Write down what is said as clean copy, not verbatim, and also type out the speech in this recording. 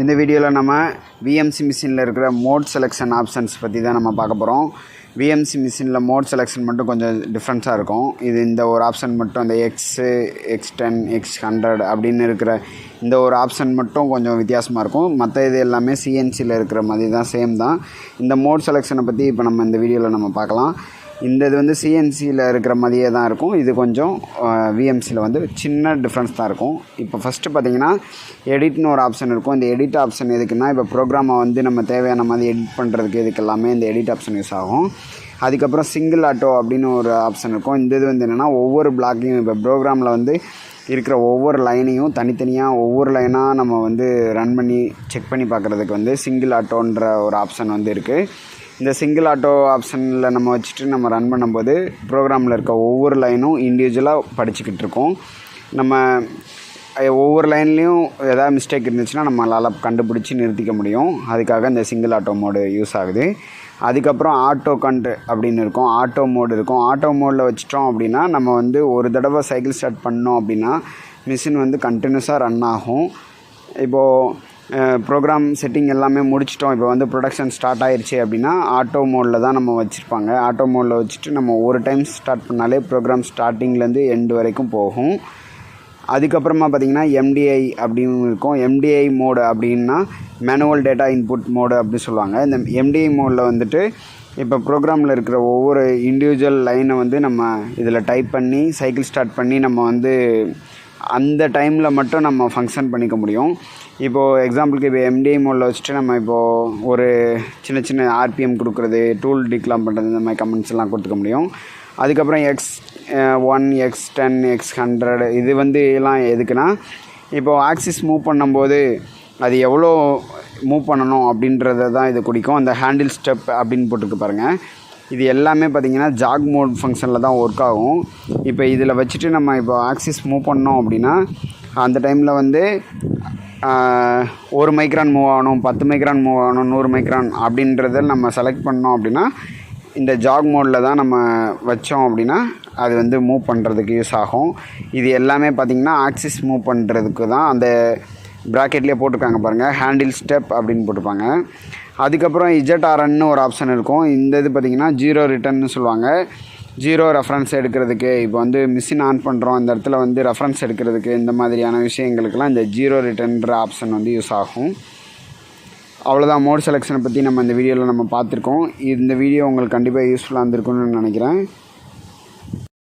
இந்த வீடியோவில் நம்ம VMC மிஷினில் இருக்கிற மோட் செலெக்ஷன் ஆப்ஷன்ஸ் பற்றி தான் நம்ம பார்க்க போகிறோம். VMC மிஷினில் மோட் செலெக்ஷன் மட்டும் கொஞ்சம் டிஃப்ரென்ஸாக இருக்கும். இது இந்த ஒரு ஆப்ஷன் மட்டும் இந்த X10 X100 அப்படின்னு இருக்கிற இந்த ஒரு ஆப்ஷன் மட்டும் கொஞ்சம் வித்தியாசமாக இருக்கும். மற்ற இது எல்லாமே CNCயில் இருக்கிற மாதிரி தான், சேம் தான். இந்த மோட் செலெக்ஷனை பற்றி இப்போ நம்ம இந்த வீடியோவில் நம்ம பார்க்கலாம். இந்த இது வந்து CNCயில் இருக்கிற மாதிரியே தான் இருக்கும். இது கொஞ்சம் VMCயில் வந்து சின்ன டிஃப்ரென்ஸ் தான் இருக்கும். இப்போ ஃபஸ்ட்டு பார்த்திங்கன்னா எடிட்னு ஒரு ஆப்ஷன் இருக்கும். இந்த எடிட் ஆப்ஷன் எதுக்குன்னா, இப்போ ப்ரோக்ராமை வந்து நம்ம தேவையான மாதிரி எடிட் பண்ணுறதுக்கு இதுக்கு எல்லாமே இந்த எடிட் ஆப்ஷன் யூஸ் ஆகும். அதுக்கப்புறம் சிங்கிள் ஆட்டோ அப்படின்னு ஒரு ஆப்ஷன் இருக்கும். இந்த இது வந்து என்னென்னா, ஒவ்வொரு பிளாக்கையும் இப்போ ப்ரோக்ராமில் வந்து இருக்கிற ஒவ்வொரு லைனையும் தனித்தனியாக ஒவ்வொரு லைனாக நம்ம வந்து ரன் பண்ணி செக் பண்ணி பார்க்குறதுக்கு வந்து சிங்கிள் ஆட்டோன்ற ஒரு ஆப்ஷன் வந்து இருக்குது. இந்த சிங்கிள் ஆட்டோ ஆப்ஷனில் நம்ம வச்சுட்டு நம்ம ரன் பண்ணும்போது ப்ரோக்ராமில் இருக்க ஒவ்வொரு லைனும் இண்டிவிஜுவலாக படிச்சுக்கிட்டு இருக்கோம். நம்ம ஒவ்வொரு லைன்லேயும் எதாவது மிஸ்டேக் இருந்துச்சுன்னா நம்மளால் கண்டுபிடிச்சி நிறுத்திக்க முடியும். அதுக்காக இந்த சிங்கிள் ஆட்டோ மோடு யூஸ் ஆகுது. அதுக்கப்புறம் ஆட்டோ கண்ட் அப்படின்னு இருக்கும், ஆட்டோ மோடு இருக்கும். ஆட்டோ மோடில் வச்சிட்டோம் அப்படின்னா நம்ம வந்து ஒரு தடவை சைக்கிள் ஸ்டார்ட் பண்ணோம் அப்படின்னா மிஷின் வந்து கண்டினியூஸாக ரன் ஆகும். இப்போது ப்ரோக்ராம் செட்டிங் எல்லாமே முடிச்சிட்டோம், இப்போ வந்து ப்ரொடக்ஷன் ஸ்டார்ட் ஆயிடுச்சு அப்படின்னா ஆட்டோ மோடில் தான் நம்ம வச்சுருப்பாங்க. ஆட்டோ மோடில் வச்சுட்டு நம்ம ஒரு டைம் ஸ்டார்ட் பண்ணாலே ப்ரோக்ராம் ஸ்டார்டிங்லேருந்து எண்டு வரைக்கும் போகும். அதுக்கப்புறமா பார்த்திங்கன்னா MDI அப்படின்னு இருக்கும். MDI மோடு அப்படின்னா மேனுவல் டேட்டா இன்புட் மோடு அப்படின்னு சொல்லுவாங்க. இந்த MDI மோடில் வந்துட்டு இப்போ ப்ரோக்ராமில் இருக்கிற ஒவ்வொரு இண்டிவிஜுவல் லைனை வந்து நம்ம இதில் டைப் பண்ணி சைக்கிள் ஸ்டார்ட் பண்ணி நம்ம வந்து அந்த டைமில் மட்டும் நம்ம ஃபங்க்ஷன் பண்ணிக்க முடியும். இப்போது எக்ஸாம்பிளுக்கு இப்போ MDI மோடில் வச்சுட்டு நம்ம இப்போது ஒரு சின்ன சின்ன RPM கொடுக்குறது, டூல் டிக்லாம் பண்ணுறது, இந்த மாதிரி கமெண்ட்ஸ் எல்லாம் கொடுத்துக்க முடியும். அதுக்கப்புறம் X1 X10 X100 இது வந்து எல்லாம் எதுக்குன்னா, இப்போது ஆக்சிஸ் மூவ் பண்ணும்போது அது எவ்வளோ மூவ் பண்ணணும் அப்படின்றத தான் இது குறிக்கும். அந்த ஹேண்டில் ஸ்டெப் அப்படின்னு போட்டுருக்கு பாருங்கள். இது எல்லாமே பார்த்திங்கன்னா ஜாக் மோட் ஃபங்க்ஷனில் தான் ஒர்க் ஆகும். இப்போ இதில் வச்சுட்டு நம்ம இப்போ ஆக்சிஸ் மூவ் பண்ணோம் அப்படின்னா அந்த டைமில் வந்து 1 மைக்ரான் மூவ் ஆகணும், 10 மைக்ரான் மூவ் ஆகணும், 100 மைக்ரான் அப்படின்றத நம்ம செலக்ட் பண்ணோம் அப்படின்னா இந்த ஜாக் மோடில் தான் நம்ம வச்சோம் அப்படின்னா அது வந்து மூவ் பண்ணுறதுக்கு யூஸ் ஆகும். இது எல்லாமே பார்த்திங்கன்னா ஆக்சிஸ் மூவ் பண்ணுறதுக்கு தான். அந்த ப்ராக்கெட்லேயே போட்டிருக்காங்க பாருங்கள், ஹேண்டில் ஸ்டெப் அப்படின்னு போட்டிருப்பாங்க. அதுக்கப்புறம் ZRN ஒரு ஆப்ஷன் இருக்கும். இந்த இது பார்த்திங்கன்னா ஜீரோ ரிட்டர்ன்னு சொல்லுவாங்க. ஜீரோ ரெஃபரன்ஸ் எடுக்கிறதுக்கு, இப்போ வந்து மிஷின் ஆன் பண்ணுறோம், இந்த இடத்துல வந்து ரெஃபரன்ஸ் எடுக்கிறதுக்கு, இந்த மாதிரியான விஷயங்களுக்கெல்லாம் இந்த ஜீரோ ரிட்டர்ன்ற ஆப்ஷன் வந்து யூஸ் ஆகும். அவ்வளோதான், மோட் செலெக்ஷனை பற்றி நம்ம இந்த வீடியோவில் நம்ம பார்த்துருக்கோம். இந்த வீடியோ உங்களுக்கு கண்டிப்பாக யூஸ்ஃபுல்லாக இருந்திருக்கும்னு நினைக்கிறேன்.